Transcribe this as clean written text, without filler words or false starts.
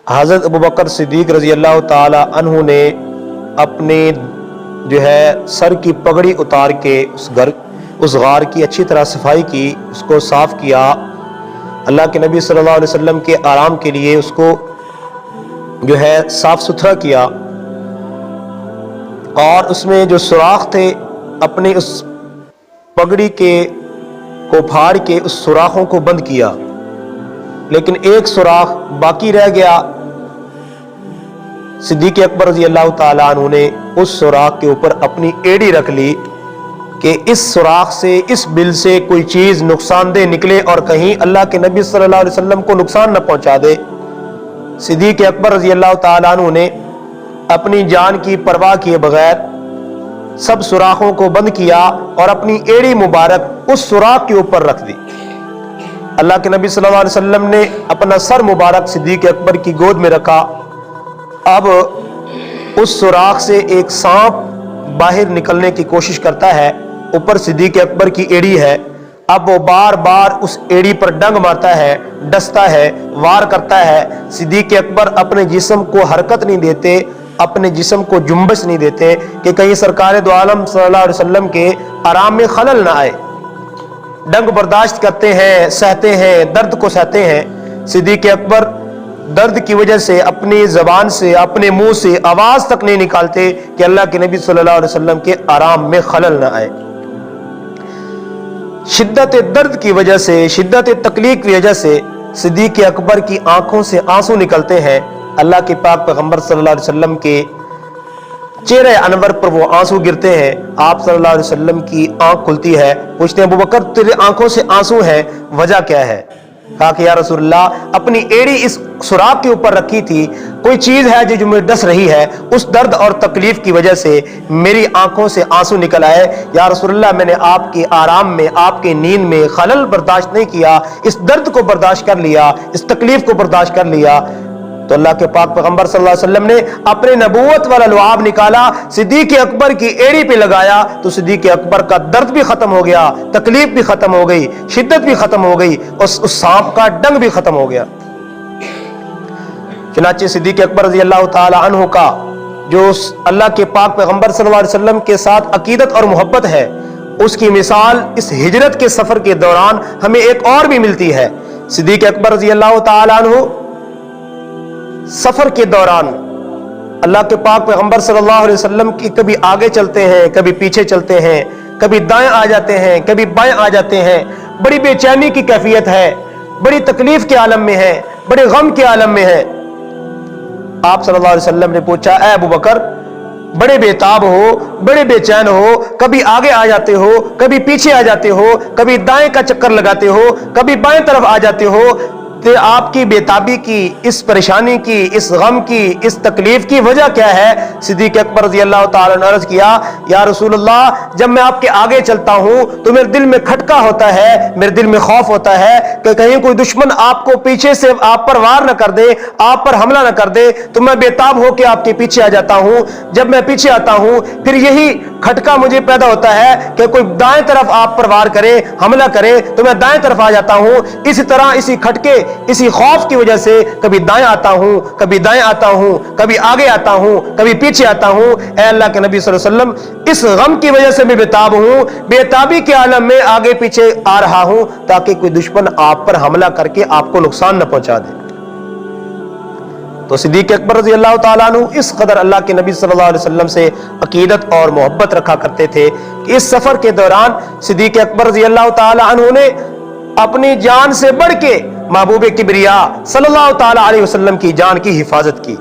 حضرت ابو بکر صدیق رضی اللہ تعالی عنہ نے اپنے سر کی پگڑی اتار کے اس غار کی اچھی طرح صفائی کی، اس کو صاف کیا، اللہ کے نبی صلی اللہ علیہ وسلم کے آرام کے لیے اس کو صاف ستھرا کیا، اور اس میں جو سوراخ تھے اپنے اس پگڑی کو پھاڑ کے اس سوراخوں کو بند کیا، لیکن ایک سوراخ باقی رہ گیا۔ صدیق اکبر رضی اللہ تعالیٰ عنہ نے اس سوراخ کے اوپر اپنی ایڑی رکھ لی کہ اس سوراخ سے، اس بل سے کوئی چیز نقصان دہ نکلے اور کہیں اللہ کے نبی صلی اللہ علیہ وسلم کو نقصان نہ پہنچا دے۔ صدیق اکبر رضی اللہ تعالیٰ عنہ نے اپنی جان کی پرواہ کیے بغیر سب سوراخوں کو بند کیا اور اپنی ایڑی مبارک اس سوراخ کے اوپر رکھ دی۔ اللہ کے نبی صلی اللہ علیہ وسلم نے اپنا سر مبارک صدیق اکبر کی گود میں رکھا۔ اب اس سوراخ سے ایک سانپ باہر نکلنے کی کوشش کرتا ہے، اوپر صدیق اکبر کی ایڑی ہے، اب وہ بار بار اس ایڑی پر ڈنگ مارتا ہے، ڈستا ہے، وار کرتا ہے۔ صدیق اکبر اپنے جسم کو حرکت نہیں دیتے، اپنے جسم کو جنبش نہیں دیتے کہ کہیں سرکار دو عالم صلی اللہ علیہ وسلم کے آرام میں خلل نہ آئے۔ ڈنگ برداشت کرتے ہیں، سہتے ہیں، درد کو سہتے ہیں۔ صدیق اکبر درد کی وجہ سے اپنی زبان سے، اپنے منہ سے آواز تک نہیں نکالتے کہ اللہ کے نبی صلی اللہ علیہ وسلم کے آرام میں خلل نہ آئے۔ شدت درد کی وجہ سے، شدت تکلیف کی وجہ سے صدیق اکبر کی آنکھوں سے آنسو نکلتے ہیں۔ اللہ کے پاک پیغمبر صلی اللہ علیہ وسلم کے چہرے انور پر وہ آنسو گرتے ہیں۔ آپ صلی اللہ علیہ وسلم کی آنکھ کھلتی ہے، پوچھتے ہیں ابو بکر تیرے آنکھوں سے آنسو ہیں، وجہ کیا ہے؟ کہا کہ یا رسول اللہ اپنی ایڑی اس سوراخ کے اوپر رکھی تھی، کوئی چیز ہے جو مجھے ڈس رہی ہے، اس درد اور تکلیف کی وجہ سے میری آنکھوں سے آنسو نکل آئے۔ یا رسول اللہ میں نے آپ کے آرام میں، آپ کے نیند میں خلل برداشت نہیں کیا، اس درد کو برداشت کر لیا، اس تکلیف کو برداشت کر لیا۔ تو اللہ کے پاک پیغمبر صلی اللہ علیہ وسلم نے اپنے نبوت والا لعاب نکالا، صدیق اکبر کی ایڑی پہ لگایا، تو صدیق اکبر کا درد بھی ختم ہو گیا، تکلیف بھی ختم ہو گئی، شدت بھی ختم ہو گئی، اس سانپ کا ڈنگ بھی ختم ہو گیا۔ چنانچہ صدیق اکبر رضی اللہ تعالی عنہ کا جو اللہ کے پاک پیغمبر صلی اللہ علیہ وسلم کے ساتھ عقیدت اور محبت ہے، اس کی مثال اس ہجرت کے سفر کے دوران ہمیں ایک اور بھی ملتی ہے۔ صدیق اکبر رضی اللہ تعالی عنہ سفر کے دوران اللہ کے پاک پیغمبر صلی اللہ علیہ وسلم کی کبھی آگے چلتے ہیں، کبھی پیچھے چلتے ہیں، کبھی دائیں آ جاتے ہیں، کبھی بائیں آ جاتے ہیں، بڑی بے چینی کی کیفیت ہے، بڑی تکلیف کے عالم میں ہے، بڑے غم کے عالم میں ہے۔ آپ صلی اللہ علیہ وسلم نے پوچھا اے ابو بکر بڑے بے تاب ہو، بڑے بے چین ہو، کبھی آگے آ جاتے ہو، کبھی پیچھے آ جاتے ہو، کبھی دائیں کا چکر لگاتے ہو، کبھی بائیں طرف آ جاتے ہو، آپ کی بے تابی کی، اس پریشانی کی، اس غم کی، اس تکلیف کی وجہ کیا ہے؟ صدیق اکبر رضی اللہ تعالیٰ نے عرض کیا یا رسول اللہ جب میں آپ کے آگے چلتا ہوں تو میرے دل میں کھٹکا ہوتا ہے، میرے دل میں خوف ہوتا ہے کہ کہیں کوئی دشمن آپ کو پیچھے سے آپ پر وار نہ کر دے، آپ پر حملہ نہ کر دے، تو میں بے تاب ہو کے آپ کے پیچھے آ جاتا ہوں۔ جب میں پیچھے آتا ہوں پھر یہی کھٹکا مجھے پیدا ہوتا ہے کہ کوئی دائیں طرف آپ پر وار کرے، حملہ کرے، تو میں دائیں طرف آ جاتا ہوں۔ اسی طرح اسی کھٹکے، اسی خوف کی وجہ سے کبھی دائیں آتا ہوں، کبھی دائیں آتا ہوں، کبھی آگے آتا ہوں، کبھی پیچھے آتا ہوں۔ اے اللہ کے نبی صلی اللہ علیہ وسلم اس غم کی وجہ سے میں بے تاب ہوں، بے تابی کے عالم میں آگے پیچھے آ رہا ہوں تاکہ کوئی دشمن آپ پر حملہ کر کے آپ کو نقصان نہ پہنچا دے۔ تو صدیق اکبر رضی اللہ تعالیٰ عنہ اس قدر اللہ کے نبی صلی اللہ علیہ وسلم سے عقیدت اور محبت رکھا کرتے تھے کہ اس سفر کے دوران صدیق اکبر رضی اللہ تعالیٰ عنہ نے اپنی جان سے بڑھ کے محبوب کبریا صلی اللہ تعالیٰ علیہ وسلم کی جان کی حفاظت کی۔